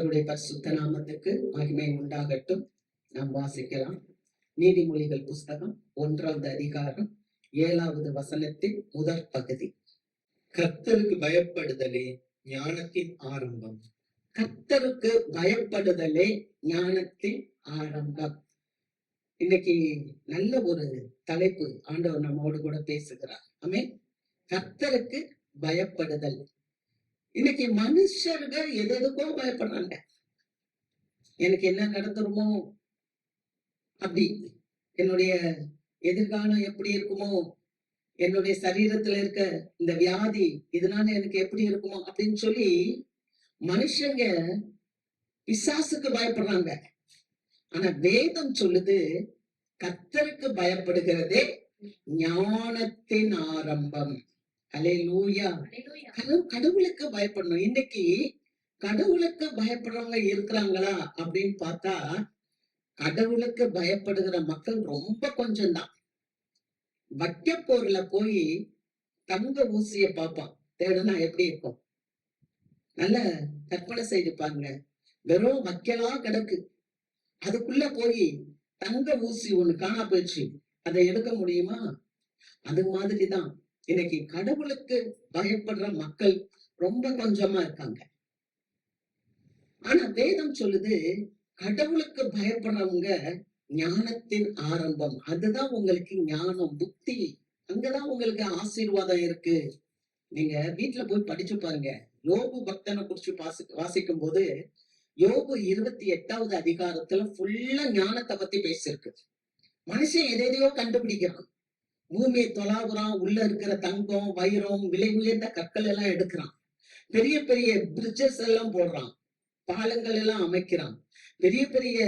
கர்த்தருடைய பரிசுத்த நாமத்துக்கு மகிமை உண்டாகட்டும். நாம் வாசிக்கலாம். நீதிமொழிகள் புஸ்தகம் 1வது அதிகாரம் 7வது வசனத்தின் முதற் பகுதி. கர்த்தருக்கு பயப்படுதலே ஞானத்தின் ஆரம்பம். கர்த்தருக்கு பயப்படுதலே ஞானத்தின் ஆரம்பம். இன்னைக்கு நல்ல ஒரு தலைப்பு ஆண்டவர் நம்மோடு கூட பேசுகிறார். ஆமென். கர்த்தருக்கு பயப்படுதல். இன்னைக்கு மனுஷர்கள் எதுக்கோ பயப்படுறாங்க. எனக்கு என்ன நடந்துருமோ, அப்படி என்னுடைய எதிர்காலம் எப்படி இருக்குமோ, என்னுடைய சரீரத்துல இருக்க இந்த வியாதி இதனால எனக்கு எப்படி இருக்குமோ அப்படின்னு சொல்லி மனுஷங்க பிசாசுக்கு பயப்படுறாங்க. ஆனா வேதம் சொல்லுது கர்த்தருக்கு பயப்படுகிறதே ஞானத்தின் ஆரம்பம். அல்லேலூயா. கடவுளுக்கு பயப்படணும். இன்னைக்கு கடவுளுக்கு பயப்படுறவங்க இருக்கிறாங்களா அப்படின்னு பார்த்தா கடவுளுக்கு பயப்படுகிற மக்கள் ரொம்ப கொஞ்சம் தான். வைக்கப்போர்ல போய் தங்க ஊசிய பார்ப்பான், தேடுனா எப்படி இருக்கும். நல்ல கற்பனை செய்துப்பாங்க. வெறும் வைக்கலாம் கிடக்கு, அதுக்குள்ள போய் தங்க ஊசி ஒண்ணு காணா போயிடுச்சு, அதை எடுக்க முடியுமா? அது மாதிரிதான் இன்னைக்கு கடவுளுக்கு பயப்படுற மக்கள் ரொம்ப கொஞ்சமா இருக்காங்க. ஆனா வேதம் சொல்லுது கடவுளுக்கு பயப்படுறவங்க ஞானத்தின் ஆரம்பம். அதுதான் உங்களுக்கு ஞானம், புத்தி. அங்கதான் உங்களுக்கு ஆசீர்வாதம் இருக்கு. நீங்க வீட்டுல போய் படிச்சு பாருங்க. யோபு பக்தனை குறிச்சு வாசிக்கும் போது யோபு 28வது அதிகாரத்துல ஃபுல்லா ஞானத்தை பத்தி பேசிருக்கு. மனுஷன் எதையோ கண்டுபிடிக்கிறான், பூமியை தொலாவுறான், உள்ள இருக்கிற தங்கம், வைரம், விலை உயர்ந்த கற்கள் எல்லாம் எடுக்கிறான், பெரிய பெரிய பிரிட்ஜஸ் எல்லாம் போடுறான், பாலங்கள் எல்லாம் அமைக்கிறான், பெரிய பெரிய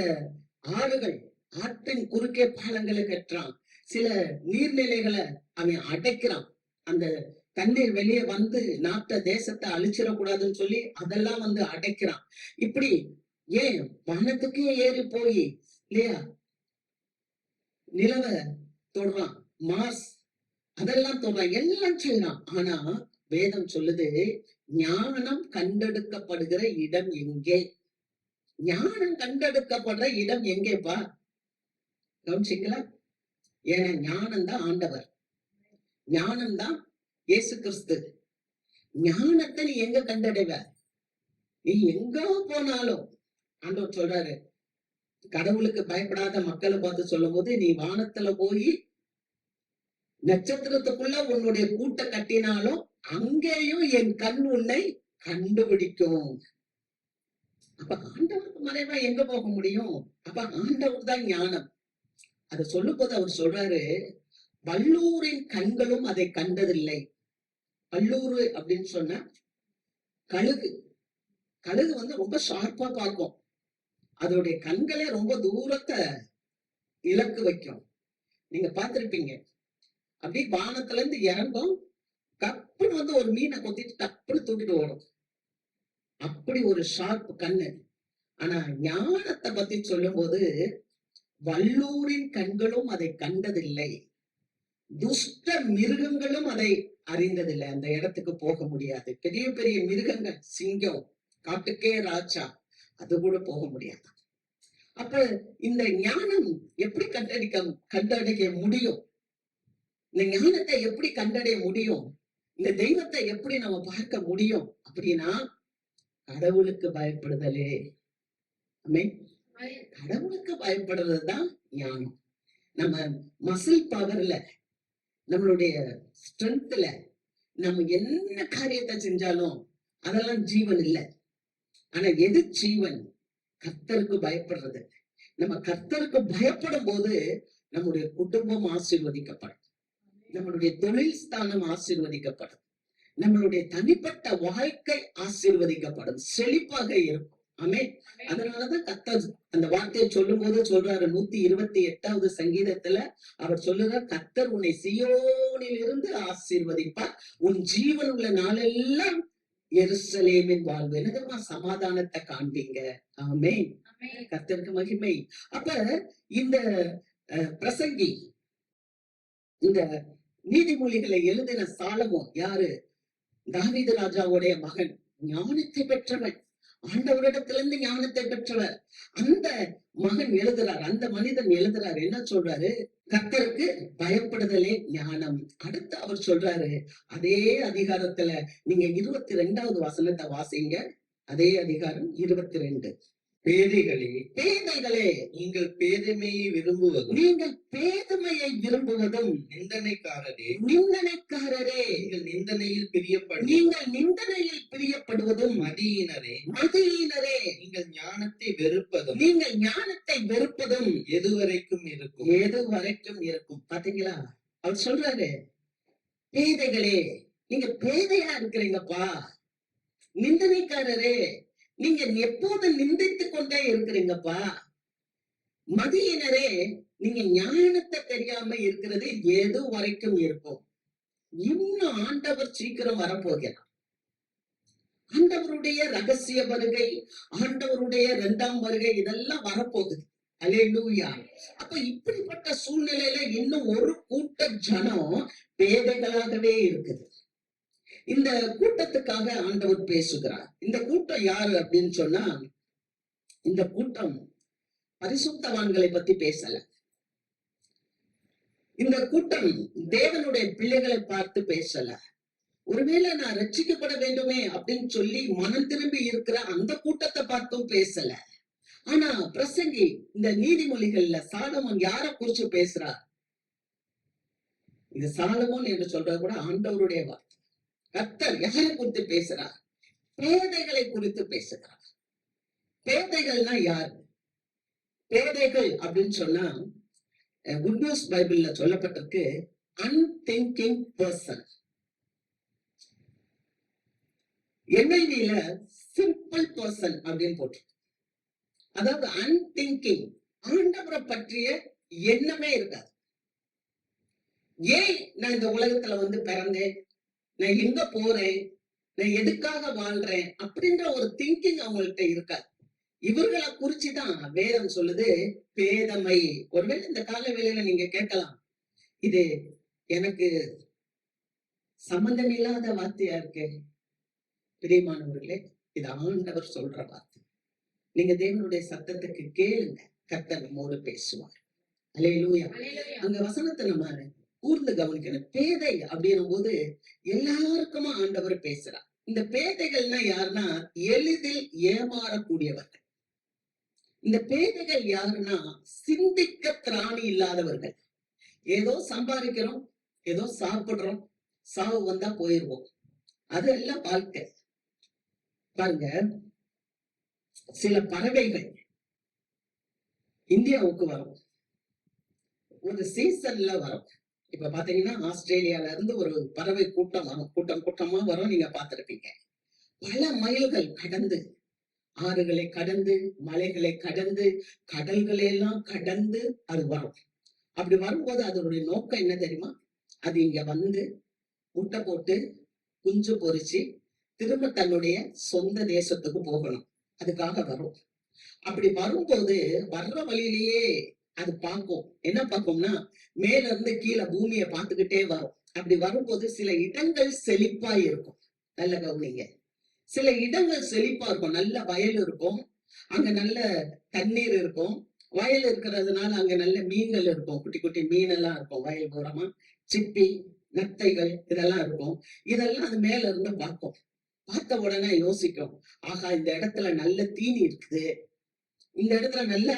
ஆறுகள், ஆற்றின் குறுக்கே பாலங்களை கட்டுறான், சில நீர்நிலைகளை அவன் அடைக்கிறான், அந்த தண்ணீர் வெளியே வந்து நாட்ட தேசத்தை அழிச்சிடக்கூடாதுன்னு சொல்லி அதெல்லாம் வந்து அடைக்கிறான். இப்படி ஏன் வானத்துக்கே ஏறி போய் இல்லையா நிலவ தொடுறான், மாஸ் அதெல்லாம் தொடுறான், எல்லாம் செய்யறான். ஆனா வேதம் சொல்லுது ஞானம் கண்டெடுக்கப்படுகிற இடம் எங்கே? ஞானம் கண்டெடுக்கப்படுற இடம் எங்கேப்பா? கவனிச்சிங்களா? ஏன்னா ஞானம் தான் ஆண்டவர், ஞானம் தான் இயேசு கிறிஸ்து. ஞானத்தை நீ எங்க கண்டடைவ? நீ எங்க போனாலும் ஆண்டவர் சொல்றாரு, கடவுளுக்கு பயப்படாத மக்களை பார்த்து சொல்லும் போது, நீ வானத்துல போய் நட்சத்திரத்துக்குள்ள உன்னுடைய கூட்ட கட்டினாலும் அங்கேயும் என் கண் உன்னை கண்டுபிடிக்கும். அப்ப ஆண்டவருக்கு மறைவா எங்க போக முடியும்? அப்ப ஆண்டவர் தான் ஞானம். அதை சொல்லும் போது அவர் சொல்றாரு, வல்லூரின் கண்களும் அதை கண்டதில்லை. வல்லூரு அப்படின்னு சொன்னா கழுகு. கழுகு வந்து ரொம்ப ஷார்ப்பா பார்க்கும், அதோடைய கண்களே ரொம்ப தூரத்தை இலக்கு வைக்கும். நீங்க பார்த்திருப்பீங்க. அப்படியே வானத்துல இருந்து இறங்கும், டப்புன்னு வந்து ஒரு மீனை கொத்திட்டு டப்புன்னு தூக்கிட்டு ஓடும். அப்படி ஒரு ஷார்ப் கண்ணு. ஆனா ஞானத்தை பத்தி சொல்லும் போது வல்லூரின் கண்களும் அதை கண்டதில்லை, துஷ்ட மிருகங்களும் அதை அறிந்ததில்லை. அந்த இடத்துக்கு போக முடியாது. பெரிய பெரிய மிருகங்கள், சிங்கம், காட்டுக்கே ராஜா, அது கூட போக முடியாது. அப்ப இந்த ஞானம் எப்படி கண்டடைய முடியும்? இந்த ஞானத்தை எப்படி கண்டடைய முடியும்? இந்த தெய்வத்தை எப்படி நம்ம பார்க்க முடியும் அப்படின்னா கடவுளுக்கு பயப்படுதலே. கடவுளுக்கு பயப்படுறதுதான் ஞானம். நம்ம மசில் பவர்ல, நம்மளுடைய ஸ்ட்ரென்த்ல நம்ம என்ன காரியத்தை செஞ்சாலும் அதெல்லாம் ஜீவன் இல்லை. ஆனா எது ஜீவன்? கர்த்தருக்கு பயப்படுறது. நம்ம கர்த்தருக்கு பயப்படும் போது நம்முடைய குடும்பம் ஆசீர்வதிக்கப்படும், நம்மளுடைய தொழில் ஸ்தானம் ஆசீர்வதிக்கப்படும், நம்மளுடைய தனிப்பட்ட வாழ்க்கை ஆசீர்வதிக்கப்படும், செழிப்பாக இருக்கும். ஆமென். அதனாலதான் கர்த்தர் அந்த வார்த்தையை சொல்லும் போது சொல்றாரு, 128வது சங்கீதத்துல அவர் சொல்லுறார், கர்த்தர் உன்னை சீயோனில் இருந்து ஆசீர்வதிப்பார், உன் ஜீவன் உள்ள நாளெல்லாம் எருசலேமின் வாழ்வு என்னதுமா சமாதானத்தை காண்பீங்க. ஆமென். கர்த்தருக்கு மகிமை. அப்ப இந்த பிரசங்கி, இந்த நீதிமொழிகளை எழுதின சாலமோன் யாரு? தாவீது ராஜாவுடைய மகன், ஞானத்தை பெற்றவன். ஆண்டவரிடத்திலிருந்து ஞானத்தை பெற்றவர். அந்த மகன் எழுதுறார், அந்த மனிதன் எழுதுறாரு, என்ன சொல்றாரு? கர்த்தருக்கு பயப்படுதலே ஞானம். அடுத்து அவர் சொல்றாரு, அதே அதிகாரத்துல நீங்க 22வது வசனத்தை வாசிங்க. அதே அதிகாரம் 22. பேதைகளே, பேதைகளே, நீங்கள் பேதைமையை விரும்புவதும் நீங்கள் பேதுமையை விரும்புவதும், நிந்தனைக்காரரே, நிந்தனைக்காரரே, நீங்கள் நிந்தனையில் பிரியப்படும் நீங்கள் நிந்தனையில் பிரியப்படுவதும், மதியினரே, மதியினரே, நீங்கள் ஞானத்தை வெறுப்பதும் நீங்கள் ஞானத்தை வெறுப்பதும் எதுவரைக்கும் இருக்கும்? எது வரைக்கும் இருக்கும்? பாத்தீங்களா? அவர் சொல்றாரு, பேதைகளே, நீங்க பேதையா இருக்கிறீங்கப்பா. நிந்தனைக்காரரே, நீங்க எப்போது நிந்தித்துக் கொண்டே இருக்கிறீங்கப்பா. மதியினரே, நீங்க ஞானத்தை தெரியாம இருக்கிறது எது வரைக்கும் இருக்கும்? இன்னும் ஆண்டவர் சீக்கிரம் வரப்போகிறார். ஆண்டவருடைய ரகசிய வருகை, ஆண்டவருடைய 2ஆம் வருகை, இதெல்லாம் வரப்போகுது. அல்லேலூயா. அப்ப இப்படிப்பட்ட சூழ்நிலையில இன்னும் ஒரு கூட்ட ஜனம் பேதைகளாகவே இருக்குது. இந்த கூட்டத்துக்காக ஆண்டவர் பேசுகிறார். இந்த கூட்டம் யாரு அப்படின்னு சொன்னா, இந்த கூட்டம் பரிசுத்தவான்களை பத்தி பேசல. இந்த கூட்டம் தேவனுடைய பிள்ளைகளை பார்த்து பேசல. ஒருவேளை நான் ரட்சிக்கப்பட வேண்டுமே அப்படின்னு சொல்லி மனம் திரும்பி இருக்கிற அந்த கூட்டத்தை பார்த்தும் பேசல. ஆனா பிரசங்கி இந்த நீதிமொழிகள்ல சாலமோன் யார குறிச்சு பேசுறார்? இது சாலமோன் என்று சொல்றது கூட ஆண்டவருடைய வார்த்தை. கர்த்தர் யாரை குறித்து பேசுறார்? பேதைகளை குறித்து பேசுகிறார். பேதைகள்னா யாரு? பேதைகள் அப்படின்னு சொன்னா, குட் நியூஸ் பைபிள்ல சொல்லப்பட்டிருக்கு, அன்திங்கிங் பர்சன். NIV-ல சிம்பிள் பர்சன் அப்படின்னு போட்டு, அதாவது அன்திங்கிங், ஆண்டவரை பற்றிய எண்ணமே இருக்காது. ஏன் நான் இந்த உலகத்துல வந்து பிறந்தேன், நான் எங்க போறேன், நான் எதுக்காக வாழ்றேன் அப்படின்ற ஒரு திங்கிங் அவங்கள்ட்ட இருக்காது. இவர்களை குறிச்சுதான் வேதம் சொல்லுது பேதமை. ஒருவேளை இந்த கால வேளையில நீங்க கேட்கலாம், இது எனக்கு சம்பந்தம் இல்லாத வார்த்தையா இருக்கு. பிரியமானவர்களே, இது ஆண்டவர் சொல்ற வார்த்தை. நீங்க தேவனுடைய சத்தத்துக்கு கேளுங்க, கர்த்தர் நம்மோடு பேசுவார். அல்லேலூயா. அங்க வசனத்தை நம்ம கூர்ந்து கவனிக்கணும். பேதை அப்படின்னும் போது எல்லாருக்குமா ஆண்டவர் பேசுறார். இந்த பேதைகள்னா யாருன்னா, எளிதில் ஏமாறக்கூடியவர்கள். இந்த பேதைகள் யாருன்னா, சிந்திக்க திராணி இல்லாதவர்கள். ஏதோ சம்பாதிக்கிறோம், ஏதோ சாப்பிடுறோம், சாவு வந்தா போயிருவோம், அதெல்லாம் வாழ்க்கை. பாருங்க, சில பறவைகள் இந்தியாவுக்கு வரும், ஒரு சீசன்ல வரும். இப்ப பாத்தீங்கன்னா ஆஸ்திரேலியால இருந்து ஒரு பறவை கூட்டம் வரும், கூட்டம் கூட்டமா வரும். நீங்க பார்த்திருப்பீங்க. பல மைல்கள் கடந்து, ஆறுகளை கடந்து, மலைகளை கடந்து, கடல்களை எல்லாம் கடந்து அது வரும். அப்படி வரும்போது அதனுடைய நோக்கம் என்ன தெரியுமா? அது இங்க வந்து முட்டை போட்டு குஞ்சு பொரிச்சு திரும்ப தன்னுடைய சொந்த தேசத்துக்கு போகணும், அதுக்காக வரும். அப்படி வரும்போது வர்ற வழியிலேயே அது பார்க்கும். என்ன பார்க்கும்னா, மேல இருந்து கீழே பூமியை பார்த்துக்கிட்டே வரும். அப்படி வரும்போது சில இடங்கள் செழிப்பா இருக்கும். நல்ல கவனிங்க, சில இடங்கள் செழிப்பா இருக்கும், நல்ல வயல் இருக்கும், அங்க நல்ல தண்ணீர் இருக்கும். வயல் இருக்கிறதுனால அங்க நல்ல மீன்கள் இருக்கும், குட்டி குட்டி மீன் எல்லாம் இருக்கும். வயல் ஓரமா சிப்பி, நத்தைகள் இதெல்லாம் இருக்கும். இதெல்லாம் அது மேல இருந்து பார்க்கும். பார்த்த உடனே யோசிக்கும், ஆகா இந்த இடத்துல நல்ல தீனி இருக்குது, இந்த இடத்துல நல்ல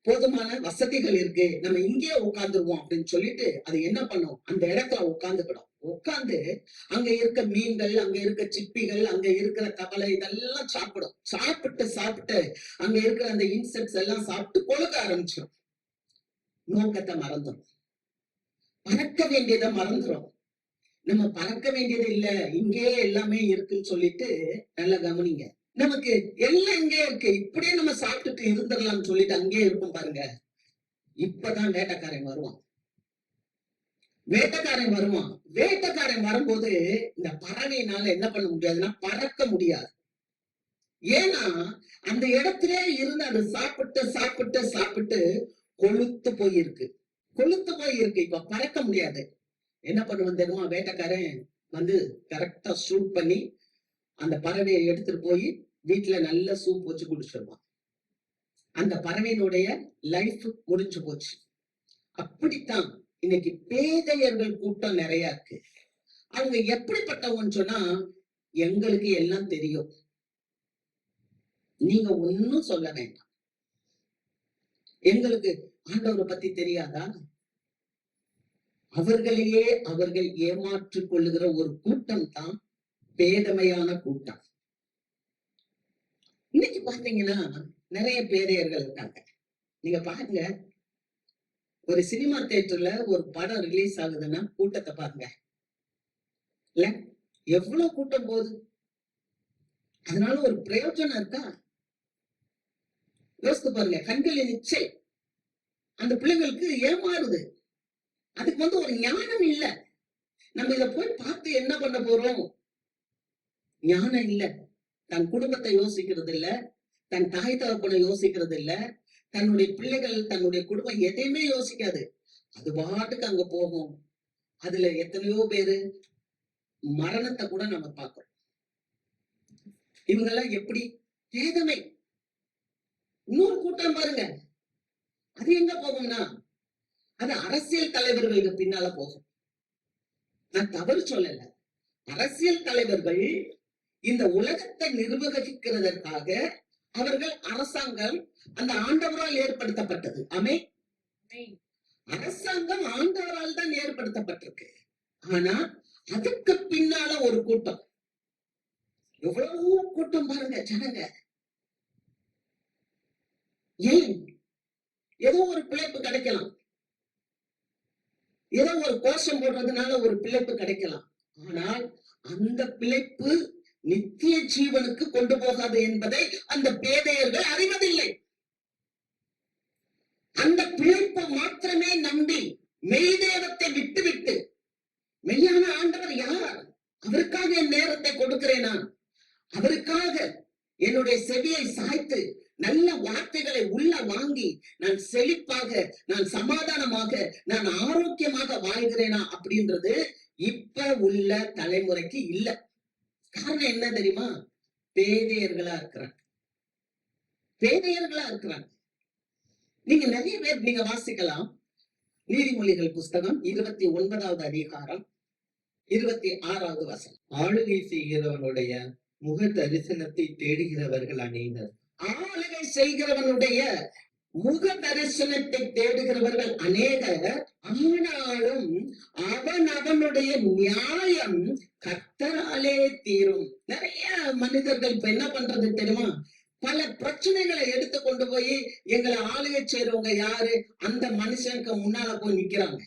போதுமான வசதிகள் இருக்கு, நம்ம இங்கேயே உட்கார்ந்துருவோம் அப்படின்னு சொல்லிட்டு அது என்ன பண்ணும், அந்த இடத்துல உட்கார்ந்துக்கிடும். உட்கார்ந்து அங்க இருக்க மீன்கள், அங்க இருக்க சிப்பிகள், அங்க இருக்கிற தவளை இதெல்லாம் சாப்பிடும். சாப்பிட்டு அங்க இருக்கிற அந்த இன்செக்ட்ஸ் எல்லாம் சாப்பிட்டு கொழுக்க ஆரம்பிச்சிடும். நோக்கத்தை மறந்துடும், பறக்க வேண்டியதை மறந்துடும். நம்ம பறக்க வேண்டியது இல்ல, இங்கேயே எல்லாமே இருக்குன்னு சொல்லிட்டு, நல்லா கவனிங்க, நமக்கு எல்லாம் இங்கே இருக்கு, இப்படியே நம்ம சாப்பிட்டுட்டு இருந்துடலாம்னு சொல்லிட்டு அங்கேயே இருக்கும் பாருங்க. இப்பதான் வேட்டைக்காரன் வருவான். வேட்டைக்காரன் வரும்போது இந்த பறவையினால என்ன பண்ண முடியாதுன்னா, பறக்க முடியாது. ஏன்னா அந்த இடத்திலே இருந்து அது சாப்பிட்டு கொழுத்து போயிருக்கு. இப்ப பறக்க முடியாது. என்ன பண்ணுவோம் தெரியுமா? வேட்டைக்காரன் வந்து கரெக்டா ஷூட் பண்ணி அந்த பறவையை எடுத்துட்டு போய் வீட்டுல நல்ல சூப் வச்சு குடிச்சிருவான். அந்த பறவையினுடைய லைஃப் முடிஞ்சு போச்சு. அப்படித்தான் இன்னைக்கு பேதையர்கள் கூட்டம் நிறைய இருக்கு. அவங்க எப்படிப்பட்டவங்கன்னு சொன்னா, எங்களுக்கு எல்லாம் தெரியும், நீங்க ஒன்னும் சொல்ல வேண்டாம், எங்களுக்கு ஆண்டவரை பத்தி தெரியாதா? அவர்களையே அவர்கள் ஏமாற்றிக் கொள்ளுகிற ஒரு கூட்டம் தான் பேதமையான கூட்டம். இன்னைக்கு பாத்தீங்கன்னா நிறைய பேதையர்கள் இருக்காங்க. நீங்க பாருங்க, ஒரு சினிமா தியேட்டர்ல ஒரு படம் ரிலீஸ் ஆகுதுன்னா கூட்டத்தை பாருங்க, இல்ல எவ்வளவு கூட்டம் போகுது. அதனால ஒரு பிரயோஜனம் இருக்கா? யோசித்து பாருங்க. கண்களின் இச்சை அந்த பிள்ளைங்களுக்கு ஏமாறுது. அதுக்கு ஒரு ஞானம் இல்ல. நம்ம இத போய் பார்த்து என்ன பண்ண போறோம்? ஞானம் இல்ல. தன் குடும்பத்தை யோசிக்கிறது இல்ல, தன் தாய் தகப்பனை யோசிக்கிறது இல்ல, தன்னுடைய பிள்ளைகள் தன்னுடைய குடும்பம் எதையுமே யோசிக்காது. அது பாட்டுக்கு அங்க போகும். அதுல எத்தனையோ பேரு மரணத்தை கூட நம்ம பார்க்கிறோம். இவங்கெல்லாம் எப்படி? பேதமை. இன்னொரு கூட்டம் பாருங்க, அது எங்க போகும்னா அது அரசியல் தலைவர்களுக்கு பின்னால போகும். நான் தவறு சொல்லல. அரசியல் தலைவர்கள் இந்த உலகத்தை நிர்வகிக்கிறதற்காக அவர்கள் அரசாங்கம் அந்த ஆண்டவரால் ஏற்படுத்தப்பட்டது. ஆமே, அரசாங்கம் ஆண்டவரால் தான் ஏற்படுத்தப்பட்டிருக்கு. ஆனா அதுக்கு பின்னால ஒரு கூட்டம், எவ்வளவு கூட்டம் பாருங்க, ஜனங்க. ஏன்? ஏதோ ஒரு பிழைப்பு கிடைக்கலாம், ஏதோ ஒரு கோஷம் போடுறதுனால ஒரு பிழைப்பு கிடைக்கலாம். ஆனால் அந்த பிழைப்பு நித்திய ஜீவனுக்கு கொண்டு போகாது என்பதை அந்த பேதையர்கள் அறிவதில்லை. அந்த பிழைப்பை மாத்திரமே நம்பி மெய்தேவத்தை விட்டுவிட்டு, மெய்யான ஆண்டவர் யார், அவருக்காக என் நேரத்தை கொடுக்கிறேன், நான் அவருக்காக என்னுடைய செவியை சாய்த்து நல்ல வார்த்தைகளை உள்ள வாங்கி நான் செழிப்பாக, நான் சமாதானமாக, நான் ஆரோக்கியமாக வாழ்கிறேனா அப்படின்றது இப்ப உள்ள தலைமுறைக்கு இல்ல. காரணம் என்ன தெரியுமா? பேதையர்களா இருக்கிறாங்க. பேதையர்களா இருக்கிறாங்க. நீங்க நிறைய பேர் நீங்க வாசிக்கலாம். நீதிமொழிகள் புஸ்தகம் 29வது அதிகாரம் 26வது வசனம். ஆளுகை செய்கிறவனுடைய முக தரிசனத்தை தேடுகிறவர்கள் அநேகர். ஆளுகை செய்கிறவனுடைய முக தரிசனத்தை தேடுகிறவர்கள் அநேகர், ஆனாலும் அவன் அவனுடைய நியாயம் கர்த்தராலே தீரும். நிறைய மனிதர்கள் இப்ப என்ன பண்றது தெரியுமா? பல பிரச்சனைகளை எடுத்து கொண்டு போய் எங்களை ஆளுகை செய்யறவங்க யாரு, அந்த மனுஷனுக்கு முன்னால போய் நிக்கிறாங்க.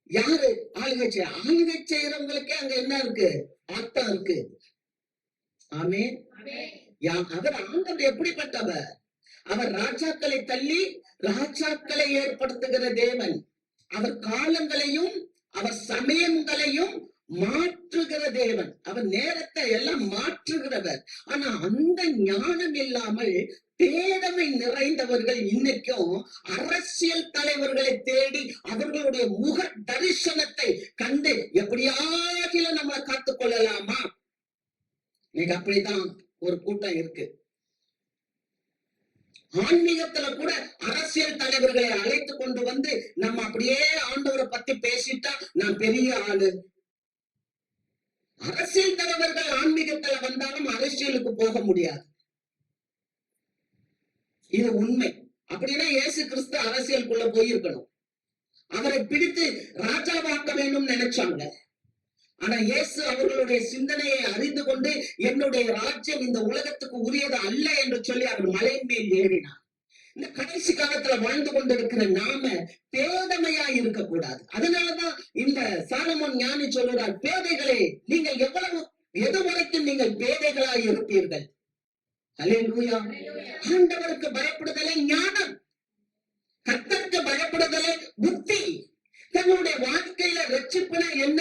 யாரு ஆளுகை செய்ய? ஆளுகை செய்யறவங்களுக்கே அங்க என்ன இருக்கு? ஆட்டம் இருக்கு. ஆமே. அவர் ஆண்டவர் எப்படிப்பட்டவர்? அவர் ராஜாக்களை தள்ளி ராஜாக்களை ஏற்படுத்துகிற தேவன். அவர் காலங்களையும் அவர் சமயங்களையும் மாற்றுகிற தேவன். அவர் நேரத்தை எல்லாம் மாற்றுகிறவர். ஆனா அந்த ஞானம் இல்லாமல் பேதமை நிறைந்தவர்கள் இன்னைக்கும் அரசியல் தலைவர்களை தேடி அவர்களுடைய முக தரிசனத்தை கண்டு எப்படியாகில நம்ம காத்துக் கொள்ளலாமா? இன்னைக்கு அப்படிதான் ஒரு கூட்டம் இருக்கு. ஆன்மீகத்துல கூட அரசியல் தலைவர்களை அழைத்து கொண்டு வந்து நம்ம அப்படியே ஆண்டவரை பத்தி பேசிட்டா நான் பெரிய ஆளு. அரசியல் தலைவர்கள் ஆன்மீகத்துல வந்தாலும் அரசியலுக்கு போக முடியாது. இது உண்மை. அப்படின்னா இயேசு கிறிஸ்து அரசியலுக்குள்ள போயிருக்கணும். அவரை பிடித்து ராஜாவாக்க வேண்டும் நினைச்சாங்க. ஆனா இயேசு அவர்களுடைய சிந்தனையை அறிந்து கொண்டு என்னுடைய ராஜ்யம் இந்த உலகத்துக்கு உரியது அல்ல என்று சொல்லி அவர் மலையின் மேல் ஏறினார். இந்த கடைசி காலத்துல வாழ்ந்து கொண்டிருக்கிற நாம பேதமையா இருக்கக்கூடாது. அதனாலதான் இந்த சாலமோன் ஞானி சொல்லுறார், பேதைகளே நீங்கள் எது வரைக்கும் நீங்கள் பேதைகளா இருப்பீர்கள். அல்லேலூயா. ஆண்டவருக்கு பயப்படுதலே ஞானம், கர்த்தருக்கு பயப்படுதலே புத்தி. தன்னுடைய வாழ்க்கையில ரட்சிப்புனா என்ன,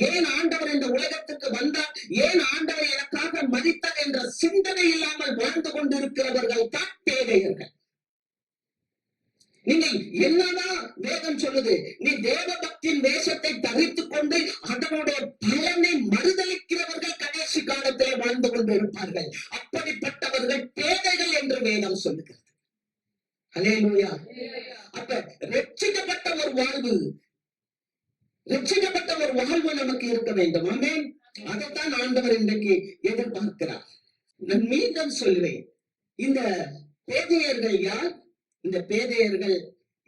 ஏன் ஆண்டவர் இந்த உலகத்துக்கு வந்தார், ஏன் ஆண்டவர் எனக்காக மரித்தார் என்ற சிந்தனை இல்லாமல் வாழ்ந்து கொண்டிருக்கிறவர்கள் தான் பேதையர்கள். நீங்க என்னதான் வேதம் சொல்லுது, நீ தேவ பக்தியின் வேஷத்தை தரித்துக் கொண்டு அதனுடைய பலனை மறுதளிக்கிறவர்கள் கடைசி காலத்திலே வாழ்க்கையை வாழ்ந்து கொண்டு இருப்பார்கள். அப்படிப்பட்டவர்கள் பேதைகள் என்று வேதம் சொல்லுகிறது. அல்லேலூயா. அப்ப ரட்சிக்கப்பட்ட ஒரு வாழ்வு, ரட்சிக்கப்பட்ட ஒரு வாழ்வு நமக்கு இருக்க வேண்டும். ஆமென். அதைத்தான் ஆண்டவர் இன்றைக்கு எதிர்பார்க்கிறார். நான் மீண்டும் சொல்லுவேன், இந்த பேதையர்கள் யார்? இந்த பேதையர்கள்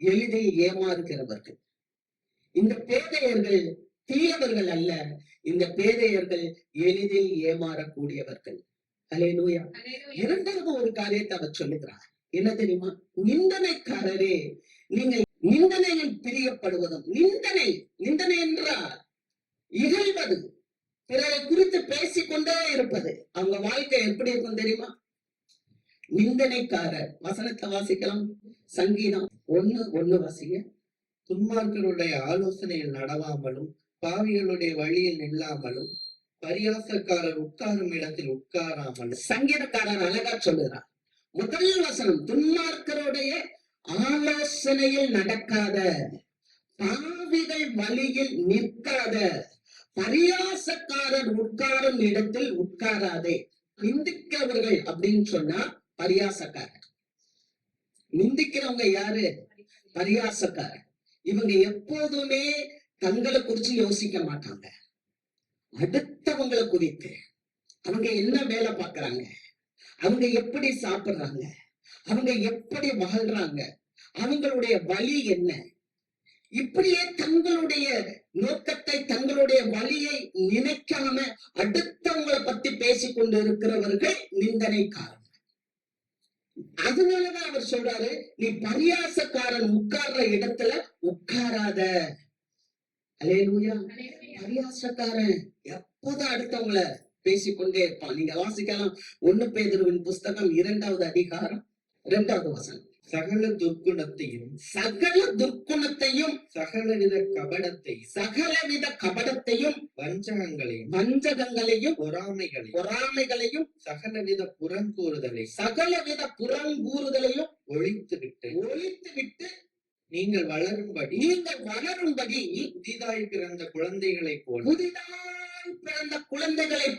எளிதில் ஏமாறுகிறவர்கள். இந்த பேதையர்கள் தீயவர்கள் அல்ல, இந்த பேதையர்கள் எளிதில் ஏமாறக்கூடியவர்கள். அல்லேலூயா. இரண்டாவது ஒரு காரியத்தை அவர் சொல்லுகிறார். என்ன தெரியுமா? நிந்தனைக்காரரே, நீங்கள் நிந்தனையில் பிரியப்படுவதும். நிந்தனை, நிந்தனை என்றால் இகழ்வது, பிறரை குறித்து பேசிக்கொண்டே இருப்பது. அவங்க வாழ்க்கை எப்படி இருக்கும் தெரியுமா? நிந்தனைக்காரர். வசனத்தை வாசிக்கலாம். சங்கீதம் 1:1 வாசிங்க. துன்மார்க்கருடைய ஆலோசனையில் நடவாமலும் பாவிகளுடைய வழியில் நில்லாமலும் பரியாசக்காரர் உட்காரும் இடத்தில் உட்காராமலும். சங்கீதக்காரர் அழகா சொல்லுகிறார். முதல் வசனம், துன்மார்க்கருடைய ஆலோசனையில் நடக்காத, பாவிகள் வழியில் நிற்காத, பரியாசக்காரர் உட்காரும் இடத்தில் உட்காராதே. நிந்திக்கிறவர்கள் அப்படின்னு சொன்னா பரியாசக்காரர். நிந்திக்கிறவங்க யாரு? பரியாசக்காரர். இவங்க எப்போதுமே தங்களை குறிச்சு யோசிக்க மாட்டாங்க, அடுத்தவங்களை குறித்து. அவங்க என்ன வேலை பார்க்கறாங்க, அவங்க எப்படி சாப்பிடுறாங்க, அவங்க எப்படி வாழ்றாங்க, அவங்களுடைய வழி என்ன, இப்படியே தங்களுடைய நோக்கத்தை, தங்களுடைய வழியை நினைக்காம அடுத்தவங்களை பத்தி பேசிக்கொண்டு இருக்கிறவர்கள் நிந்தனைக்காரன். அதனாலதான் அவர் சொல்றாரு, நீ பரியாசக்காரன் உட்கார்ற இடத்துல உட்காராத. அல்லேலூயா. பரியாசக்காரன் எப்போதான் அடுத்தவங்களை பேசிக்கொண்டே இருப்பான். நீங்க வாசிக்கலாம் 1 பேதுருவின் புஸ்தகம் 2வது அதிகாரம் 2வது வசனம். சகல துர்க்குணத்தையும், சகல துர்க்குணத்தையும், சகலவித கபடத்தையும், சகலவித கபடத்தையும், வஞ்சகங்களையும், வஞ்சகங்களையும், பொறாமைகளையும், சகலவித புறங்கூறுதலை, சகலவித புறங்கூறுதலையும் ஒழித்துவிட்டு நீங்கள் வளரும்படி புதிதாய் பிறந்த குழந்தைகளைப்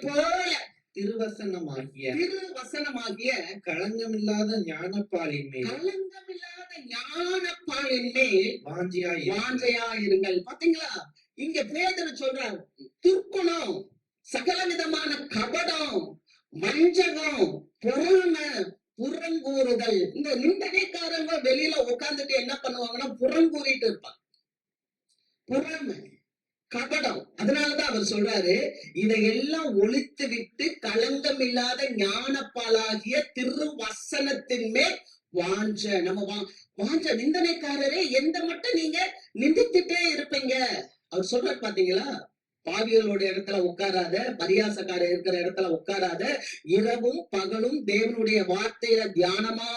போல திருவசனமாகிய களங்கமில்லாத ஞானப்பாலின் மேல் வாஞ்சையாயிருங்கள். பாத்தீங்களா? இங்க பேதுரு சொல்றார், துர்க்குணம், சகல விதமான கபடம், வஞ்சகம், பொறாமை, புறங்கூறுதல். இந்த நிந்தனைக்காரங்க வெளியில உட்கார்ந்துட்டு என்ன பண்ணுவாங்கன்னா புறங்கூறிட்டு இருப்பாங்க. பொறாமை, கபடம். அதனாலதான் அவர் சொல்றாரு, இதையெல்லாம் ஒழித்து விட்டு களங்கம் இல்லாத ஞானப்பாலாகிய திருவசனத்தின் மேல் வாஞ்ச. நம்ம வாஞ்ச. நிந்தனைக்காரரே, எந்த மட்டும் நீங்க நிந்தித்துட்டே இருப்பீங்க. அவர் சொல்றாரு பாத்தீங்களா? பாவிகளோட இடத்துல உட்காராத, பரியாசக்காரர் இருக்கிற இடத்துல உட்காராத, இரவும் பகலும் தேவனுடைய வார்த்தையில தியானமா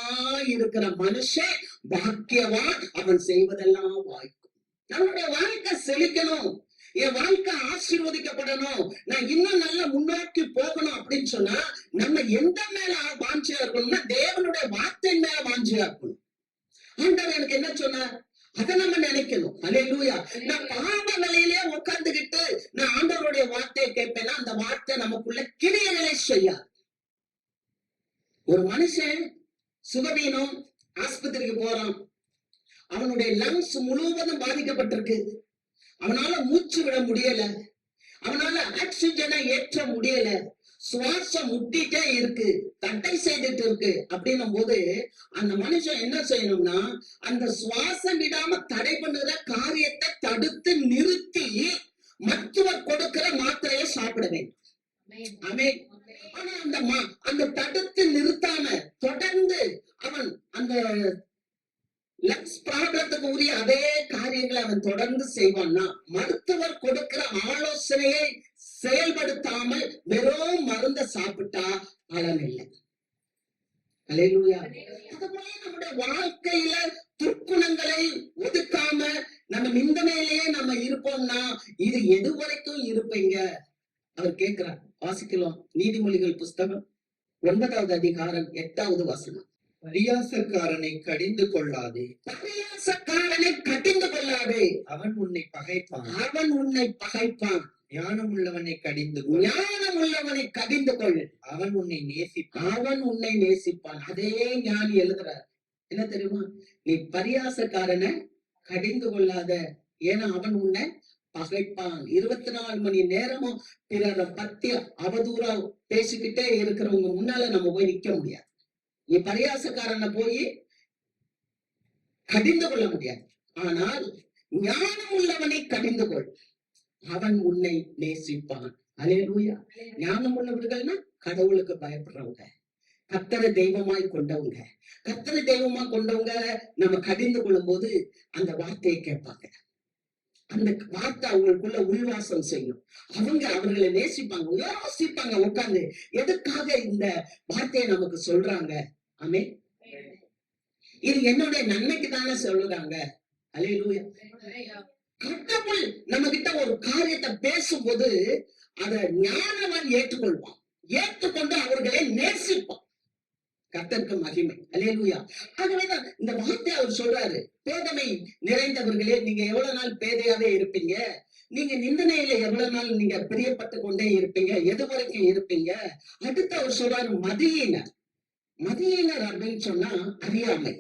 இருக்கிற மனுஷன் பாக்கியவான், அவன் செய்வதெல்லாம் வாய்க்கும். நம்மளுடைய வாழ்க்கை செழிக்கணும், என் வாழ்க்கை ஆசீர்வதிக்கப்படணும், நான் இன்னும் நல்ல முன்னோக்கி போகணும் அப்படின்னு சொன்னா நம்ம எந்த மேல வாஞ்சியா இருக்கணும்னா தேவனுடைய வார்த்தை மேல வாஞ்சியா இருக்கணும். ஆண்டவர் எனக்கு என்ன சொன்னார், அதை நம்ம நினைக்கணும். அல்லேலூயா. நான் பாவ நிலையிலே உட்கார்ந்துகிட்டு நான் ஆண்டவருடைய வார்த்தையை கேட்பேன்னா அந்த வார்த்தை நமக்குள்ள கிரியைகளை செய்யாது. ஒரு மனுஷன் சுகவீனம், ஆஸ்பத்திரிக்கு போறான், அவனுடைய லங்ஸ் முழுவதும் பாதிக்கப்பட்டிருக்கு, அவனால மூச்சு விட முடியல, அவனால ஆக்சிஜனை ஏற்ற முடியல, சுவாசம் முட்டிட்டே இருக்கு, தட்டை செய்துட்டு இருக்கு. அப்படின்னும் போது அந்த மனுஷன் என்ன செய்யணும்னா அந்த சுவாசம் விடாம தடை பண்ணுற காரியத்தை தடுத்து நிறுத்தி மருத்துவர் கொடுக்கிற மாத்திரையை சாப்பிட வேண்டும். ஆமென். ஆனா அந்த தடுத்து நிறுத்தாம தொடர்ந்து அவன் அந்த லங்ஸ் ப்ராப்ளத்துக்கு உரிய அதே காரியங்களை அவன் தொடர்ந்து செய்வான்னா மருத்துவர் கொடுக்கிற ஆலோசனையை செயல்படுத்தாமல் வெறும் மருந்த சாப்பிட்டா பலன் இல்லை. அல்லேலூயா. அதுபோல நம்முடைய வாழ்க்கையில துர்க்குணங்களை ஒதுக்காம நம்ம நிந்தனையிலேயே நம்ம இருப்போம்னா இது எது வரைக்கும் இருப்பீங்க? அவர் கேட்கிறார். வாசிக்கலாம். நீதிமொழிகள் புஸ்தகம் 9வது அதிகாரம் 8வது வசனம். பரியாசக்காரனை கடிந்து கொள்ளாதே, பரியாசக்காரனை கடிந்து கொள்ளாதே, அவன் உன்னை பகைப்பான், அவன் உன்னை பகைப்பான். ஞானம் உள்ளவனை கடிந்து கொள். ஞானம் உள்ளவனை கடிந்து கொள், அவன் உன்னை நேசிப்பான். அவன் உன்னை நேசிப்பான். அதே ஞானி எழுதுறார். என்ன தெரியுமா? நீ பரியாசக்காரனை கடிந்து கொள்ளாத, ஏன்னா அவன் உன்னை பகைப்பான். 24 மணி நேரமும் பிறரை பத்தி அவதூறா பேசிக்கிட்டே இருக்கிறவங்க முன்னால நம்ம போய் நிக்க முடியாது. நீ பரியாசக்காரனை போய் கடிந்து கொள்ள முடியாது. ஆனால் ஞானம் உள்ளவனை கடிந்து கொள், அவன் உன்னை நேசிப்பான். அல்லேலூயா. ஞானம் உள்ளவர்கள்னா கடவுளுக்கு பயப்படுறவங்க, கர்த்தரை தெய்வமாய் கொண்டவங்க. கர்த்தரை தெய்வமா கொண்டவங்க நம்ம கடிந்து கொள்ளும் போது அந்த வார்த்தையை கேட்பாங்க. அந்த வார்த்தை அவங்களுக்குள்ள உள்வாசம் செய்யும். அவர்களை நேசிப்பாங்க, யோசிப்பாங்க உட்கார்ந்து, எதுக்காக இந்த வார்த்தையை நமக்கு சொல்றாங்க. ஆமே, இது என்னுடைய நன்மைக்கு தானே சொல்றாங்க. அல்லேலூயா. கடவுள் நம்ம கிட்ட ஒரு காரியத்தை பேசும்போது அதை ஞானவன் ஏற்றுக்கொள்வான், ஏற்றுக்கொண்டு அவர்களை நேசிப்பான். கர்த்தருக்கு மகிமை. அல்லேலூயா. ஆகவேதான் இந்த வார்த்தை அவர் சொல்றாரு, பேதமை நிறைந்தவர்களே, நீங்க எவ்வளவு நாள் பேதையாவே இருப்பீங்க, நீங்க நிந்தனையில எவ்வளவு நாள் நீங்க பிரியப்பட்டு கொண்டே இருப்பீங்க, எது வரைக்கும் இருப்பீங்க. அடுத்து அவர் சொல்றாரு மதியினர். மதியினர் அப்படின்னு சொன்னா அறியாமை.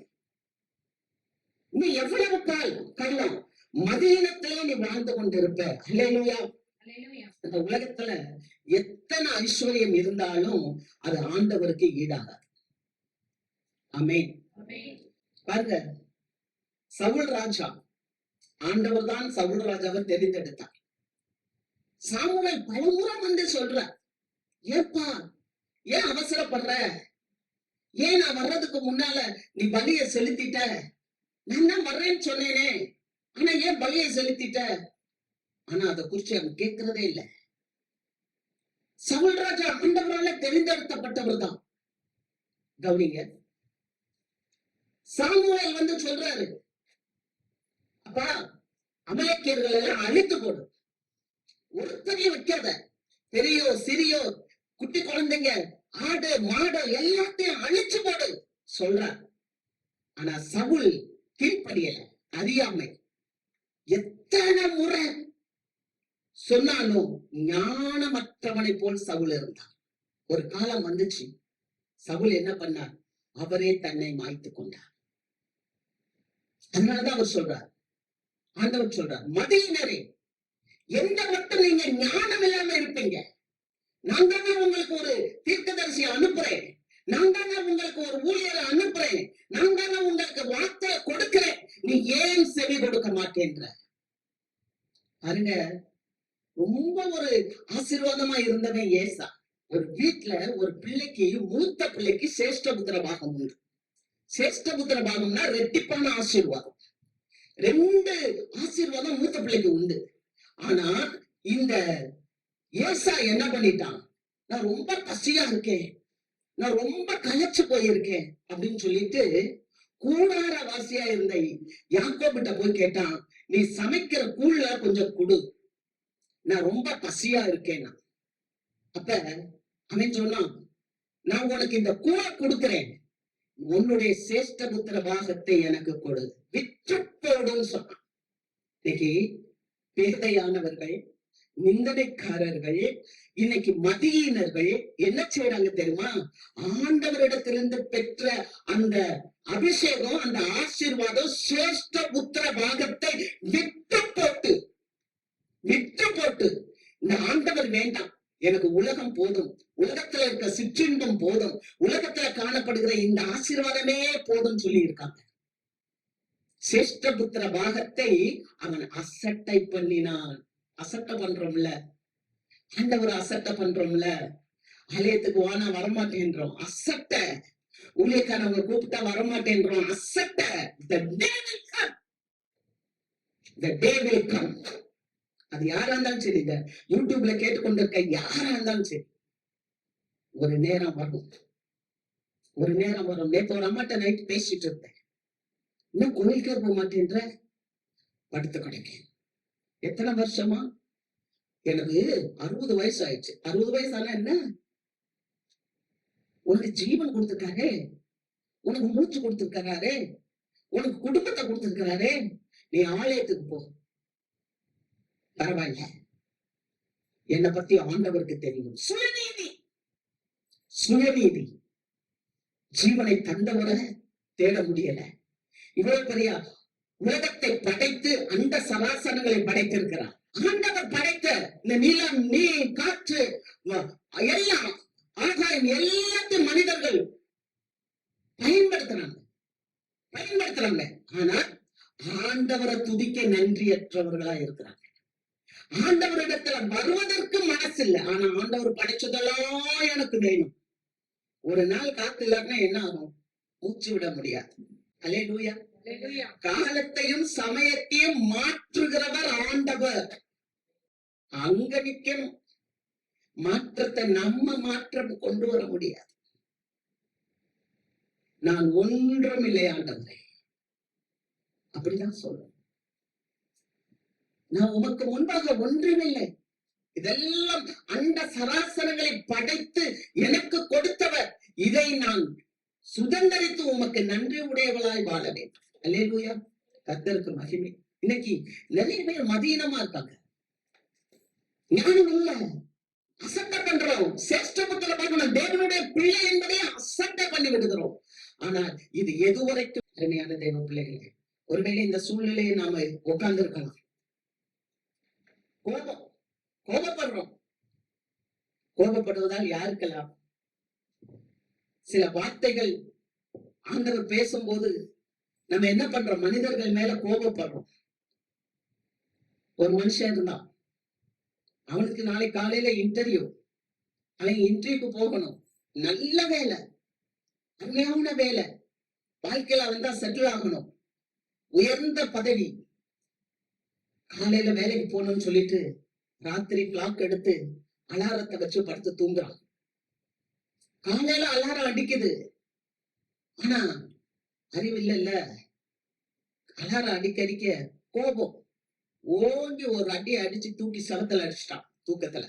நீ எவ்வளவு காலம் மதியினத்திலே நீ வாழ்ந்து கொண்டிருப்ப. அல்லேலூயா. இந்த உலகத்துல எத்தனை ஐஸ்வர்யம் இருந்தாலும் அது ஆண்டவருக்கு ஈடாகாது. ஆமென். பாருங்க, சவுல் ராஜா, ஆண்டவர் தான் சவுல் ராஜாவை தெரிந்தெடுத்தார். சாமுவேல் பலமுறை வந்து சொல்ற, ஏப்பா ஏன் அவசரப்படுற, ஏன் நான் வர்றதுக்கு முன்னால நீ பலியை செலுத்திட்ட, நான் தான் வர்றேன்னு சொன்னேனே, ஆனா ஏன் பலியை செலுத்திட்ட. ஆனா அதை குறிச்சு அவன் கேட்கிறதே இல்லை. சவுல் ராஜா ஆண்டவரால தெரிந்தெடுக்கப்பட்டவர் தான். கவனிங்க, சாமுவேல் வந்து சொல்றாரு, அப்பா அமலேக்கியர்கள் எல்லாம் அழித்து போடு, ஒருத்தரையும் வைக்காத, பெரியோ சிறியோ குட்டி குழந்தைங்க ஆடு மாடு எல்லாத்தையும் அழிச்சு போடு சொல்றார். ஆனா சவுல் கீழ்ப்படியல, அறியாமை. எத்தனை முறை சொன்னாலும் ஞானமற்றவனை போல் சவுல் இருந்தார். ஒரு காலம் வந்துச்சு, சவுல் என்ன பண்ணார், அவரே தன்னை மாய்த்து கொண்டார். அதனாலதான் அவர் சொல்றார், ஆண்டவர் சொல்றார், மதியினரே, எந்த மட்டும் நீங்க ஞானம் இல்லாம இருப்பீங்க, நான் தானே உங்களுக்கு ஒரு தீர்க்கதரிசியை அனுப்புறேன், நான் தானே உங்களுக்கு ஒரு ஊழியரை அனுப்புறேன், நான் தானே உங்களுக்கு வார்த்தை கொடுக்கிறேன், நீ ஏன் செவி கொடுக்க மாட்டேன்ற. பாருங்க, ரொம்ப ஒரு ஆசீர்வாதமா இருந்தவன் ஏசா. ஒரு வீட்டுல ஒரு பிள்ளைக்கு, மூத்த பிள்ளைக்கு சேஷ்டபுத்திர பாகம் உண்டு. சேஷ்டபுத்திர பாகம்னா ரெட்டிப்பான ஆசீர்வாதம். 2 ஆசீர்வாதம் மூத்த பிள்ளைக்கு உண்டு. ஆனா இந்த ஏசா என்ன பண்ணிட்டான், நான் ரொம்ப பசியா இருக்கேன், நான் ரொம்ப களைச்சு போயிருக்கேன் அப்படின்னு சொல்லிட்டு கூடார வாசியா இருந்த யாக்கோபிட்ட போய் கேட்டான், நீ சமைக்கிற கூழ்ல கொஞ்சம் கொடு, நான் ரொம்ப பசியா இருக்கேன். அப்ப அவன் சொன்னான், நான் உனக்கு இந்த கூழை கொடுக்கிறேன், உன்னுடைய சேஷ்டபுத்திர பாகத்தை எனக்கு கொடு, விற்று போடுன்னு சொன்னான். இன்னைக்கு பேதையானவர்கள், நிந்தனைக்காரர்கள், இன்னைக்கு மதியினர்கள் என்ன செய்யறாங்க தெரியுமா, ஆண்டவரிடத்திலிருந்து பெற்ற அந்த அபிஷேகம், அந்த ஆசீர்வாதம், சேஷ்டபுத்திர பாகத்தை விற்று போட்டு இந்த ஆண்டவர் வேண்டாம், எனக்கு உலகம் போதும், உலகத்துல இருக்க சிற்றின்பம் போதும், உலகத்துல காணப்படுகிற இந்த ஆசீர்வாதமே போதும் சொல்லி இருக்காங்க. சேஷ்டபுத்திர பாகத்தை அவன் அசட்டை பண்ணினான். அசட்டை பண்றோம்ல, ஆண்டவர் அசட்டை பண்றோம்ல, ஆலயத்துக்கு வானா வரமாட்டேன்றோம், அசட்டை. ஊழியக்காரவங்க கூப்பிட்டா வரமாட்டேன்றோம், அசட்டை. The day will come. The day will come. அது யாரா இருந்தாலும் சரி, இந்த யூடியூப்ல கேட்டுக்கொண்டிருக்க யாரா இருந்தாலும் சரி, ஒரு நேரம் வரும், ஒரு நேரம் வரும். நேற்று ஒரு அம்மாட்ட நைட் பேசிட்டு இருந்தேன், இன்னும் கோயிலுக்கே போக மாட்டேன்ற, படுத்து கிடைக்க. எத்தனை வருஷமா, எனக்கு 60 வயசு ஆயிடுச்சு. 60 வயசு ஆனா என்ன, உனக்கு ஜீவன் கொடுத்திருக்காரு, உனக்கு மூச்சு கொடுத்திருக்கிறாரு, உனக்கு குடும்பத்தை கொடுத்திருக்கிறாரு, நீ ஆலயத்துக்கு போ, பரவாயில்ல. என்னை பத்தி ஆண்டவருக்கு தெரியும். சுயநீதி, சுயநீதி. ஜீவனை தந்தவரை தேட முடியல. இவ்வளவு பெரிய உலகத்தை படைத்து அந்த சராசரங்களை படைத்திருக்கிறார். ஆண்டவர் படைத்த இந்த நிலம், நீர், காற்று, எல்லாம், ஆகாயம் எல்லாத்தையும் மனிதர்கள் பயன்படுத்துறாங்க. ஆனா ஆண்டவரை துதிக்க நன்றியற்றவர்களா இருக்கிறாங்க. ஆண்டவரிடத்துல வருவதற்கு மனசு இல்லை. ஆனா ஆண்டவர் படைச்சதெல்லாம் எனக்கு வேணும். ஒரு நாள் காத்து இல்லாட்டினா என்ன ஆகும்? மூச்சு விட முடியாது. அல்லேலூயா. காலத்தையும் சமயத்தையும் மாற்றுகிறவர் ஆண்டவர். அங்க நிக்கணும். மாற்றத்தை நம்ம மாற்றம் கொண்டு வர முடியாது. நான் ஒன்றும் இல்லை ஆண்டவரே, அப்படிதான் சொல்றேன். நான் உமக்கு முன்பாக ஒன்றுமில்லை. இதெல்லாம் அந்த சராசரங்களை படைத்து எனக்கு கொடுத்தவர். இதை நான் சுதந்திரித்து உமக்கு நன்றி உடையவளாய் வாழ வேண்டும். அல்லேலூயா. கர்த்தருக்கு மகிமை. இன்னைக்கு நிறைய பேர் மதீனமா இருக்காங்க. ஞானம் இல்ல, அசட்டை பண்றோம். சேஷ்டபுத்திர பார்க்கணும், தேவனுடைய பிள்ளை என்பதை அசட்டை பண்ணி விடுகிறோம். ஆனால் இது எதுவரைக்கும்? அருமையான தேவ பிள்ளைகளே, ஒருவேளை இந்த சூழ்நிலையை நாம உட்கார்ந்து இருக்கலாம். கோபப்படுறோம். கோபப்படுவதால் யாருக்கெல்லாம் சில வார்த்தைகள் ஆண்டவர் பேசும்போது நம்ம என்ன பண்றோம்? மனிதர்கள் மேல கோபப்படுறோம். ஒரு மனுஷன் இருந்தான், அவனுக்கு நாளை காலையில இன்டர்வியூ. அவன் இன்டர்வியூக்கு போகணும். நல்ல வேலை, அருமையான வேலை, வாழ்க்கையில அவன் தான் செட்டில் ஆகணும், உயர்ந்த பதவி. காலையில வேலைக்கு போகணும்னு சொல்லிட்டு ராத்திரி கிளாக் எடுத்து அலாரத்தை வச்சு படுத்து தூங்குறான். காலையில அலாரம் அடிக்குது. ஆனா அறிவு இல்ல. அலாரம் அடிக்க கோபம் ஓங்கி ஒரு அடி அடிச்சு தூக்கி சவத்துல அடிச்சுட்டான். தூக்கத்துல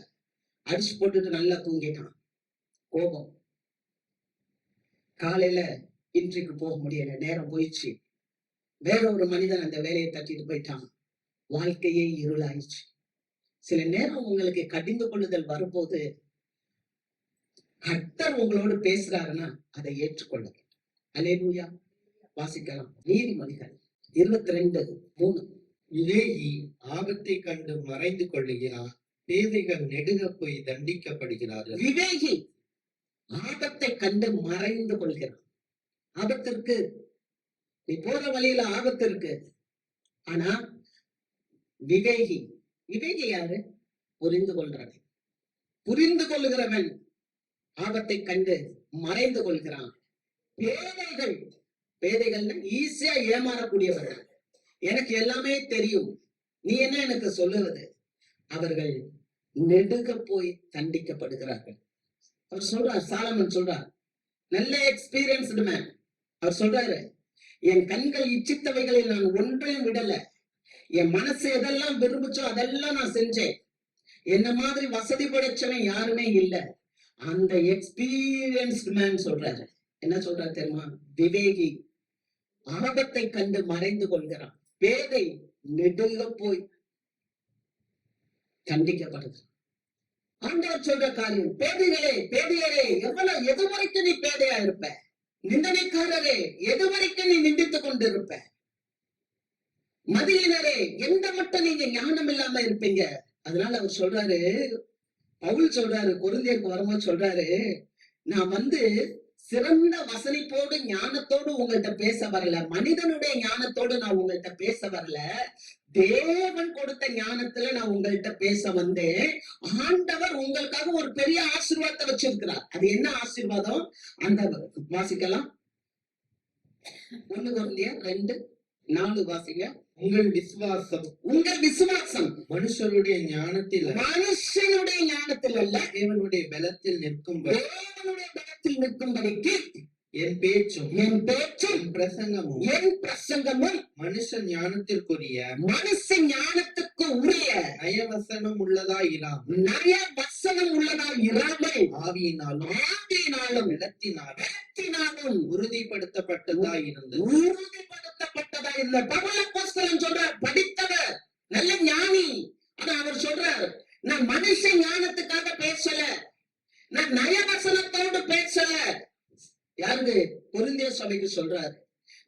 அடிச்சு போட்டுட்டு நல்லா தூங்கிட்டான். கோபம். காலையில இன்றைக்கு போக முடியல, நேரம் போயிடுச்சு. வேற ஒரு மனிதன் அந்த வேலையை தட்டிட்டு போயிட்டான். வாழ்க்கையே இருளாயிடுச்சு. சில நேரம் உங்களுக்கு கடிந்து கொள்ளுதல் வரும்போது கர்த்தர் உங்களோடு பேசுறாருன்னா அதை ஏற்றுக்கொள்ள வேண்டும். அல்லேலூயா. வாசிக்கலாம். நீதிமொழிகள் 22:3. விவேகி ஆபத்தை கண்டு மறைந்து கொள்ளுகிறார், பேதைகள் நெடுக போய் தண்டிக்கப்படுகிறார்கள். விவேகி ஆபத்தை கண்டு மறைந்து கொள்கிறான். ஆபத்திற்கு நீ போற வழியில ஆபத்து இருக்கு. ஆனா விவேகி, விவேகி யாரு? புரிந்து கொள்றவன். புரிந்து கொள்ளுகிறவன் ஆபத்தை கண்டு மறைந்து கொள்கிறான். பேதைகள், பேதைகள்னா ஈஸியா ஏமாறக்கூடியவர்கள். எனக்கு எல்லாமே தெரியும், நீ என்ன எனக்கு சொல்லுவது? அவர்கள் நெடுக போய் தண்டிக்கப்படுகிறார்கள். அவர் சொல்றார், சாலமன் சொல்றார், நல்ல எக்ஸ்பீரியன்ஸ்டு மேன். அவர் சொல்றாரு, என் கண்கள் இச்சித்தவைகளை நான் ஒன்றையும் விடல. என் மனசு எதெல்லாம் விரும்புச்சோ அதெல்லாம் நான் செஞ்சேன். என்ன மாதிரி வசதி படைச்சவன் யாருமே இல்லை. அந்த எக்ஸ்பீரியன்ஸ்டு மேன் சொல்றாரு. என்ன சொல்றாரு தெரியுமா? விவேகி ஆபத்தை கண்டு மறைந்து கொள்கிறான். பேதை நெடுக போய் தண்டிக்கப்படுது. ஆண்டவர் சொல்ற காரியம், பேதைகளே, பேதையரே, எது வரைக்கும் நீ பேதையா இருப்ப? நிந்தனைக்காரரே, எது வரைக்கும் நீ நிந்தித்துக் கொண்டிருப்ப? மதியினரே, எந்த மட்டும் நீங்க ஞானம் இல்லாம இருப்பீங்க? அதனால அவர் சொல்றாரு, பவுல் சொல்றாரு, கொரிந்தியருக்கு வரும்போது சொல்றாரு, நான் சிறந்த வசனிப்போடு ஞானத்தோடு உங்கள்கிட்ட பேச வரல, மனிதனுடைய ஞானத்தோடு நான் உங்கள்கிட்ட பேச வரல, தேவன் கொடுத்த ஞானத்துல நான் உங்கள்கிட்ட பேச வந்தேன். ஆண்டவர் உங்களுக்காக ஒரு பெரிய ஆசீர்வாதத்தை வச்சிருக்கிறார். அது என்ன ஆசீர்வாதம்? அந்த வாசிக்கலாம். 1 கொரிந்தியர் 2:4 வாசிங்க. உங்கள் விசுவாசம், உங்கள் விசுவாசம் மனுஷருடைய ஞானத்தில் அல்ல, தேவனுடைய பலத்தில் நிற்கும்படி, தேவனுடைய பலத்தில் நிற்கும்படிக்கு என் பேச்சும் பிரசங்கமும் மனுஷ ஞானத்திற்கு உரிய நயவசனம் உள்ளதாய் இராமல் ஆவியினாலும் இடத்தினாலும் உறுதிப்படுத்தப்பட்டதாய் இருந்தது. பவுல் அப்போஸ்தலன் சொல்றார், படித்தவர், நல்ல ஞானி. ஆனா அவர் சொல்றார், நான் மனுஷ ஞானம் சொல்றாரு.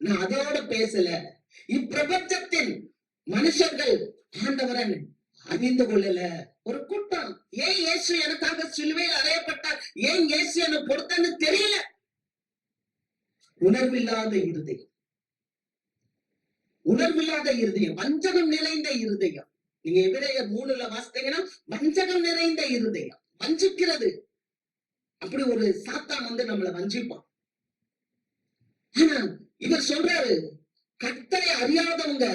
நான் அதோட பேசல. இப்பிரபஞ்சத்தின் மனுஷர்கள் ஆண்டவரை அறிந்து கொள்ளல. ஒரு கூட்டம், ஏன் இயேசு எனக்காக சிலுவையில் அறையப்பட்டார், ஏன் இயேசு என்னை பொறுத்தன்னு தெரியல. உணர்வில்லாத இருதயம், உணர்வில்லாத இருதயம், வஞ்சகம் நிறைந்த இருதயம். நீங்க எபிரேயர் 3ல வாசித்தீங்கன்னா வஞ்சகம் நிறைந்த இருதயம், வஞ்சிக்கிறது. அப்படி ஒரு சாத்தான் வந்து நம்மளை வஞ்சிப்பான். ஆனா இவர் சொல்றாரு, கர்த்தரை அறியாதவங்க,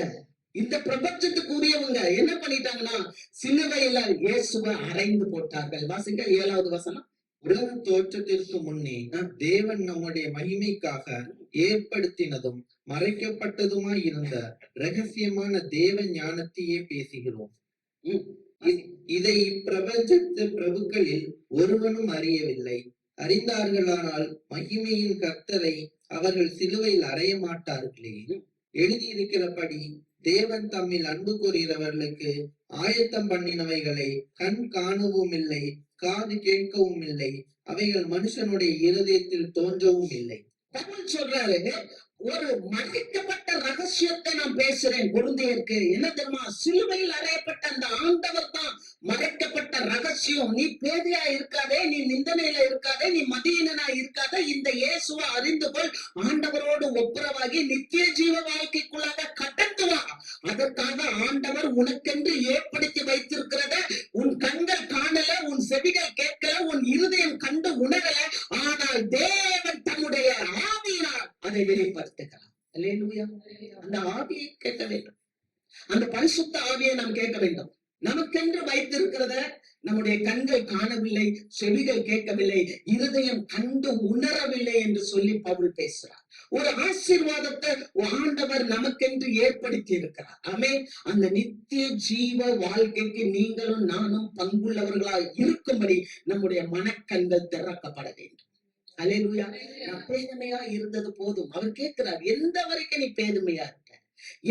இந்த பிரபஞ்சத்துக்கு உரியவங்க என்ன பண்ணிட்டாங்கன்னா சிலுவையில இயேசுவை அறைந்து போட்டார்கள். வாசிங்க 7வது வசனம். உலக தோற்றத்திற்கு முன்னே தேவன் நம்முடைய மகிமைக்காக ஏற்படுத்தினதும் மறைக்கப்பட்டதுமாய் இருந்த ரகசியமான தேவ ஞானத்தையே பேசுகிறோம். இதை இப்பிரபஞ்சத்து பிரபுக்களில் ஒருவனும் அறியவில்லை. அறிந்தார்களானால் மகிமையின் கர்த்தரை அவர்கள் சிலுவையில் அறைய மாட்டார்களே. எழுதியிருக்கிறபடி தேவன் தம்மில் அன்பு கூறுகிறவர்களுக்கு ஆயத்தம் பண்ணினவைகளை கண் காணவும் இல்லை, காது கேட்கவும் இல்லை, அவைகள் மனுஷனுடைய இருதயத்தில் தோன்றவும் இல்லை. பவுல் சொல்றாரு, ஒரு மறைக்கப்பட்ட ரகசியத்தை நான் பேசுறேன் கொரிந்தியருக்கு. என்ன தெரியுமா? சிலுவையில் அறையப்பட்ட அந்த ஆண்டவர் தான் மறைக்கப்பட்ட ரகசியம். நீ பேதையா இருக்காதே, நீ நிந்தனையில இருக்காதே, நீ மதியினா இருக்காதே. இந்த இயேசுவை அறிந்து கொள், ஆண்டவரோடு ஒப்புரவாகி நித்திய ஜீவ வாழ்க்கைக்குள்ளாக கடந்து வா. அதற்காக ஆண்டவர் உனக்கென்று ஏற்படுத்தி வைத்திருக்கிறத உன் கண்கள் காணல, உன் செவிகள் கேட்கல, உன் இருதயம் கண்டு உணரல. ஆனால் தேவன் தம்முடைய ஆவியினால் அதை வெளிப்படுத்துகிறார். அல்லேலூயா. அந்த ஆவியை கேட்க வேண்டும், அந்த பரிசுத்த ஆவியை நாம் கேட்க வேண்டும். நமக்கென்று வைத்திருக்கிறத நம்முடைய கண்கள் காணவில்லை, செவிகள் கேட்கவில்லை, இருதயம் கண்டு உணரவில்லை என்று சொல்லி பவுல் பேசுறார். ஒரு ஆசீர்வாதத்தை ஆண்டவர் நமக்கென்று ஏற்படுத்தி இருக்கிறார். ஆமே. அந்த நித்திய ஜீவ வாழ்க்கைக்கு நீங்களும் நானும் பங்குள்ளவர்களாய் இருக்கும்படி நம்முடைய மனக்கண்கள் திறக்கப்பட வேண்டும். அல்லேலூயா. நான் பேதுமையா இருந்தது போதும். அவர் கேட்கிறார், எந்த வரைக்கும் நீ பேதுமையா இருக்க,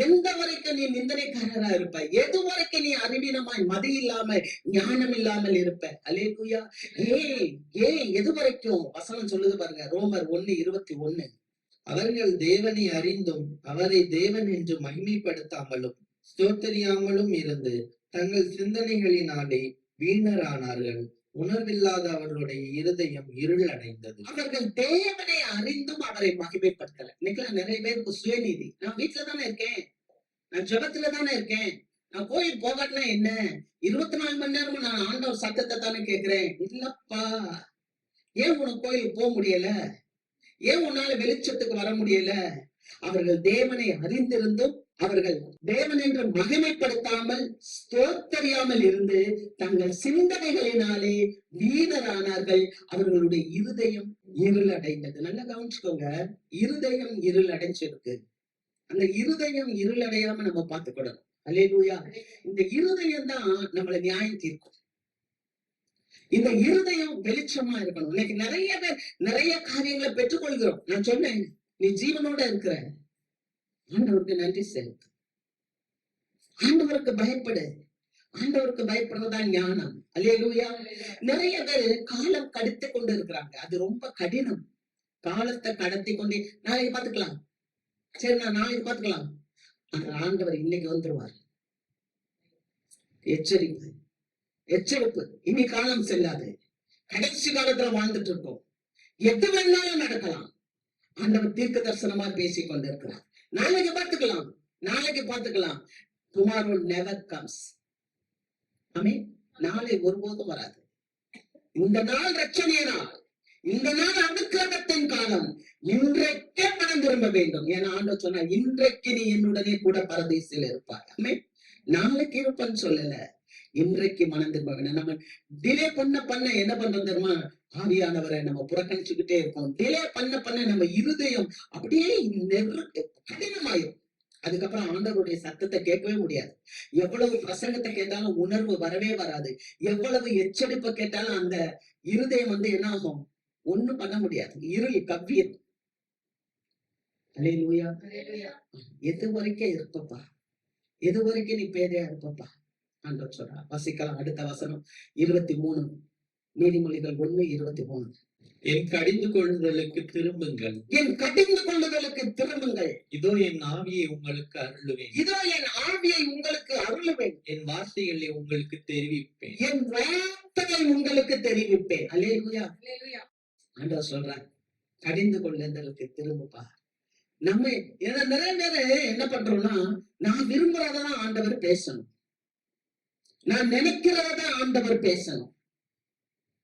எந்த வரைக்கும் நீ நிந்தனைக்காரரா இருப்ப, எது வரைக்கும் நீ அறிவீனமாய் மதி இல்லாம ஞானம் இல்லாமல் இருப்ப. அல்லேலூயா. ஏன் எது வரைக்கும்? வசனம் சொல்லுது பாருங்க, ரோமர் 1:21. அவர்கள் தேவனை அறிந்தும் அவரை தேவன் என்று மகிமைப்படுத்தாமலும் ஸ்தோத்தரியாமலும் இருந்து தங்கள் சிந்தனைகளினாலே வீணரானார்கள். உணர்வில்லாத அவர்களுடைய இருதயம் இருள் அடைந்தது. அவர்கள் தேவனை அறிந்தும் அவரை மகிமைப்படுத்தல. இன்னைக்கு நிறைய பேருக்கு சுயநீதி. நான் வீட்டுல தானே இருக்கேன், நான் ஜெபத்துல தானே இருக்கேன், நான் கோயில் போகாட்டினா என்ன, 24 மணி நேரமும் நான் ஆண்டவர் சத்தத்தை தானே கேட்கிறேன். இல்லப்பா, ஏன் உனக்கு கோயிலுக்கு போக முடியல, ஏன் உன்னால வெளிச்சத்துக்கு வர முடியல? அவர்கள் தேவனை அறிந்திருந்தும் அவர்கள் தேவன் என்று மகிமைப்படுத்தாமல் ஸ்தோத்தரியாமல் இருந்து தங்கள் சிந்தனைகளினாலே வீணரானார்கள். அவர்களுடைய இருதயம் இருள் அடைந்தது. நல்லா கவனிச்சுக்கோங்க, இருதயம் இருள் அடைஞ்சிருக்கு. அந்த இருதயம் இருள் அடையாம நம்ம பார்த்துக்கிடணும். அல்லேலூயா. இந்த இருதயம் தான் நம்மளை நியாயம் தீர்க்கும். இந்த இருதயம் வெளிச்சமா இருக்கணும். இன்னைக்கு நிறைய பேர் நிறைய காரியங்களை பெற்றுக்கொள்கிறோம். நான் சொன்னேன், நீ ஜீவனோட இருக்கிற, ஆண்டவருக்கு நன்றி செலுத்து, ஆண்டவருக்கு பயப்படு. ஆண்டவருக்கு பயப்படுறதா ஞானம். அல்லேலூயா. நிறைய பேர் காலம் கடத்தி கொண்டு இருக்கிறாங்க. அது ரொம்ப கடினம். காலத்தை கடத்தி கொண்டு நாளைக்கு பாத்துக்கலாம், சரி நான் நாளைக்கு பாத்துக்கலாம். ஆனா ஆண்டவர் இன்னைக்கு வந்துருவார். எச்சரிப்பு, எச்சரிப்பு. இனி காலம் செல்லாது. கடைசி காலத்துல வாழ்ந்துட்டு இருக்கோம். எது வேணாலும் நடக்கலாம். ஆண்டவர் தீர்க்க தரிசனமா பேசிக் கொண்டிருக்கிறார். நாளைக்கு பார்த்துக்கலாம், நாளைக்கு பார்த்துக்கலாம். Tomorrow never comes. ஆமென். நாளை ஒருபோதும் வராது. இந்த நாள் ரட்சணிய நாள், இந்த நாள் அனுக்கிரகத்தின் காலம். இன்றைக்கே மனம் திரும்ப வேண்டும். ஏன்னா ஆண்டவர் சொன்னார், இன்றைக்கு நீ என்னுடனே கூட பரதேசில் இருப்பாய். ஆமென். நாளைக்கு இருப்பன்னு சொல்லல, இன்றைக்கு மனம் திரும்ப வேணும். நம்ம டிலே பண்ண என்ன பண்றோம் தெரியுமா? ஆவியானவரை நம்ம புறக்கணிச்சுக்கிட்டே இருக்கோம். டிலே பண்ண நம்ம இருதயம் அப்படியே கடினமாயிரும். அதுக்கப்புறம் ஆண்டவருடைய சத்தத்தை கேட்கவே முடியாது. எவ்வளவு பிரசங்கத்தை கேட்டாலும் உணர்வு வரவே வராது. எவ்வளவு எச்சரிப்பை கேட்டாலும் அந்த இருதயம் என்ன ஆகும்? ஒண்ணும் பண்ண முடியாது. இருள் கவ்வியது. அல்லேலூயா. எது வரைக்கும் இருப்பப்பா, எது வரைக்கும் நீ பேதையா இருப்பப்பா? ஆண்டவர் சொல்றார். வசிக்கலாம் அடுத்த வசனம் 23, நீதிமொழிகள் 1:23. என் கடிந்து கொள்ளுதலுக்கு திரும்புங்கள். என் கடிந்து கொள்ளுதலுக்கு திரும்புங்கள். இதோ என் ஆவியை உங்களுக்கு அருளுவேன். இதோ என் ஆவியை உங்களுக்கு அருளுவேன். என் வார்த்தைகளை உங்களுக்கு தெரிவிப்பேன். என் வார்த்தையை உங்களுக்கு தெரிவிப்பேன். அல்லேலூயா. ஆண்டவர் சொல்றார், கடிந்து கொள்ளுதலுக்கு திரும்புப்பா. நம்ம நிறைய பேரு என்ன பண்றோம்னா, நான் விரும்புறதான் ஆண்டவர் பேசணும், நான் நினைக்கிறதான் ஆண்டவர் பேசணும்.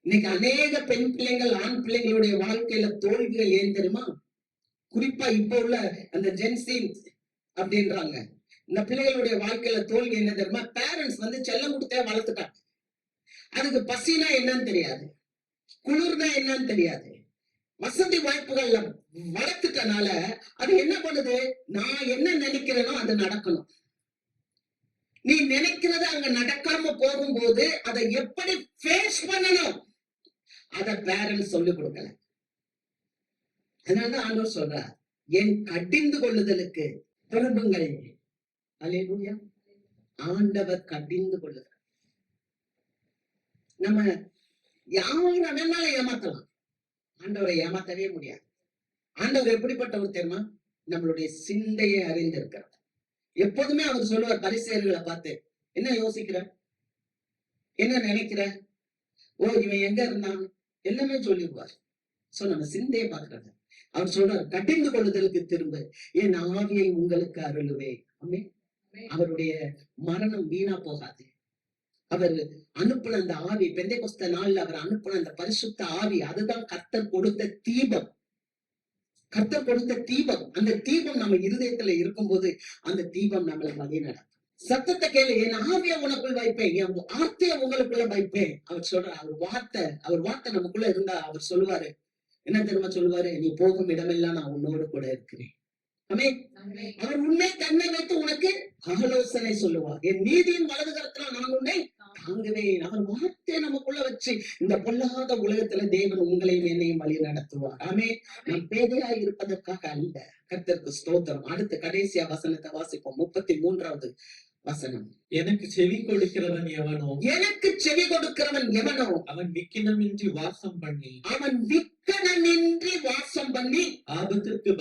இன்னைக்கு அநேக பெண் பிள்ளைகள், ஆண் பிள்ளைகளுடைய வாழ்க்கையில தோல்விகள் ஏன் தெரியுமா? குறிப்பா இப்ப உள்ள அந்த ஜென்சி அப்படின்றாங்க, இந்த பிள்ளைகளுடைய வாழ்க்கையில தோல்வி என்ன தெரியுமா? பேரண்ட்ஸ் செல்லம் கொடுத்தே வளர்த்துட்டாங்க. அதுக்கு பசினா என்னன்னு தெரியாது, குளிர்னா என்னன்னு தெரியாது, வசதி வாய்ப்புகள்ல வளர்த்துட்டனால அது என்ன பண்ணுது? நான் என்ன நினைக்கிறேனோ அது நடக்கணும். நீ நினைக்கிறது அங்க நடக்காம போகும்போது அதை எப்படி ஃபேஸ் பண்ணணும் அத பேரண்ட்ஸ் சொல்லிக் கொடுக்கல. அதனால ஆண்டவர் சொல்றார், என் கடிந்து கொள்ளுதலுக்கு திரும்புங்கள். அல்லேலூயா. ஆண்டவர் கடிந்து கொள்ளுதல். நம்ம யாரை வேணாலும் ஏமாத்தலாம், ஆண்டவரை ஏமாத்தவே முடியாது. ஆண்டவர் எப்படிப்பட்டவர் தெரியுமா? நம்மளுடைய சிந்தையை அறிந்திருக்கிறார். எப்போதுமே அவர் சொல்லுவார் பரிசேயர்களை பார்த்து, என்ன யோசிக்கிற, என்ன நினைக்கிற, ஓ இவன் எங்க இருந்தான், எல்லாமே சொல்லிடுவார். சோ நம்ம சிந்தையை பார்க்கிறது. அவர் சொல்றார், கடிந்து கொள்ளுதலுக்கு திரும்ப, என் ஆவியை உங்களுக்கு அருளுவே. ஆமென். அவருடைய மரணம் வீணா போகாது. அவர் அனுப்புன அந்த ஆவி, பெந்தேகொஸ்தே நாள்ல அவர் அனுப்புன அந்த பரிசுத்த ஆவி, அதுதான் கர்த்தர் கொடுத்த தீபம். கர்த்தர் கொடுத்த தீபம். அந்த தீபம் நம்ம இருதயத்துல இருக்கும்போது அந்த தீபம் நம்மளை வழி நடக்கும். சத்தத்தை கேளு, என் ஆவியை உனக்குள் வைப்பேன், என் வார்த்தையை உங்களுக்குள்ள வைப்பேன். அவர் சொல்ற அவர் வார்த்தை நமக்குள்ள இருந்தா அவர் சொல்லுவாரு, என்ன தெரியுமா சொல்லுவாரு? நீ போகும் இடமெல்லாம் நான் உன்னோடு கூட இருக்கிறேன். ஆமென். அவர் உன்னை தன்னை வைத்து உனக்கு ஆலோசனை சொல்லுவார். என் நீதியின் வலது கரத்துல நான் உன்னை தாங்குவேன். அவர் வார்த்தையை நமக்குள்ள வச்சு இந்த பொல்லாத உலகத்துல தேவன் உங்களையும் என்னையும் வழி நடத்துவார். ஆமென். நாம் பேதையாய் இருப்பதற்காக அல்ல. கர்த்தருக்கு ஸ்தோத்திரம். அடுத்து கடைசியா வசனத்தை வாசிப்போம். 33வது வசனம். எனக்கு செவி கொடுக்கிறவன் எவனோ, எனக்கு செவி கொடுக்கிறவன் எவனோ, அவன் விக்கினமின்றி வாசம் பண்ணி, அவன் விக்கனமின்றி வாசம் பண்ணி, ஆபத்திற்கு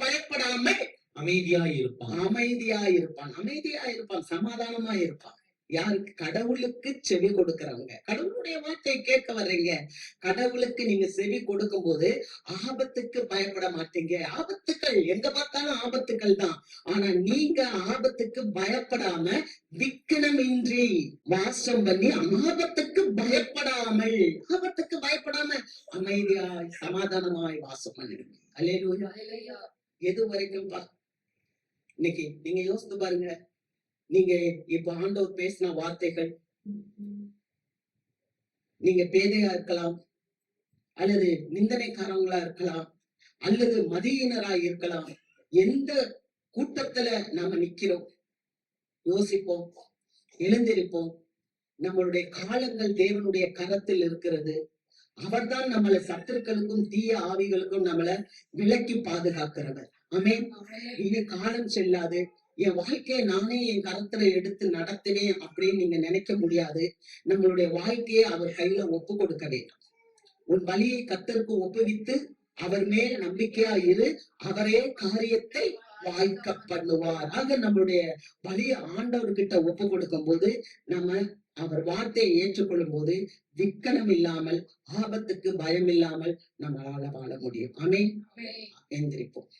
பயப்படாமல் அமைதியாய் இருப்பான். அமைதியாய் இருப்பான், சமாதானமா இருப்பான். யாருக்கு? கடவுளுக்கு செவி கொடுக்கிறவங்க. கடவுளுடைய வார்த்தையை கேட்க வர்றீங்க, கடவுளுக்கு நீங்க செவி கொடுக்கும் போது ஆபத்துக்கு பயப்பட மாட்டீங்க. ஆபத்துக்கள் எங்க பார்த்தாலும் ஆபத்துக்கள் தான். ஆனா நீங்க ஆபத்துக்கு பயப்படாம, விக்கனமின்றி வாசம் பண்ணி, ஆபத்துக்கு பயப்படாமல் அமைதியாய் சமாதானமாய் வாசம் பண்ணிடுங்க. அல்லேலூயா. எது வரைக்கும் இன்னைக்கு நீங்க யோசித்து பாருங்க. நீங்க இப்ப ஆண்டவர் பேசின வார்த்தைகள், நீங்க பேதையா இருக்கலாம், அல்லது நிந்தனைக்காரங்களா இருக்கலாம், அல்லது மதியினரா இருக்கலாம். எந்த கூட்டத்துல நாம நிக்கிறோம்? யோசிப்போம், எழுந்திருப்போம். நம்மளுடைய காலங்கள் தேவனுடைய கரத்தில் இருக்கிறது. அவர்தான் நம்மளை சத்துருக்களுக்கும் தீய ஆவிகளுக்கும் நம்மளை விலக்கி பாதுகாக்கிறவர். ஆமென். இனி காலம் செல்லாது, என் வாழ்க்கையை நானே என் கரத்துல எடுத்து நடத்துவேன் அப்படின்னு நீங்க நினைக்க முடியாது. நம்மளுடைய வாழ்க்கையை அவர் கையில ஒப்பு கொடுக்க வேண்டும். உன் வழியை கர்த்தருக்கு ஒப்புவித்து அவர் மேல் நம்பிக்கையா இரு, அவரே காரியத்தை வாய்க்க பண்ணுவார். ஆக நம்மளுடைய வழியை ஆண்டவர்கிட்ட ஒப்பு கொடுக்கும் போது, நம்ம அவர் வார்த்தையை ஏற்றுக்கொள்ளும் போது விக்கனம் இல்லாமல், ஆபத்துக்கு பயம் இல்லாமல் நம்மளால வாழ முடியும். ஆமென். எந்திரிப்போம்.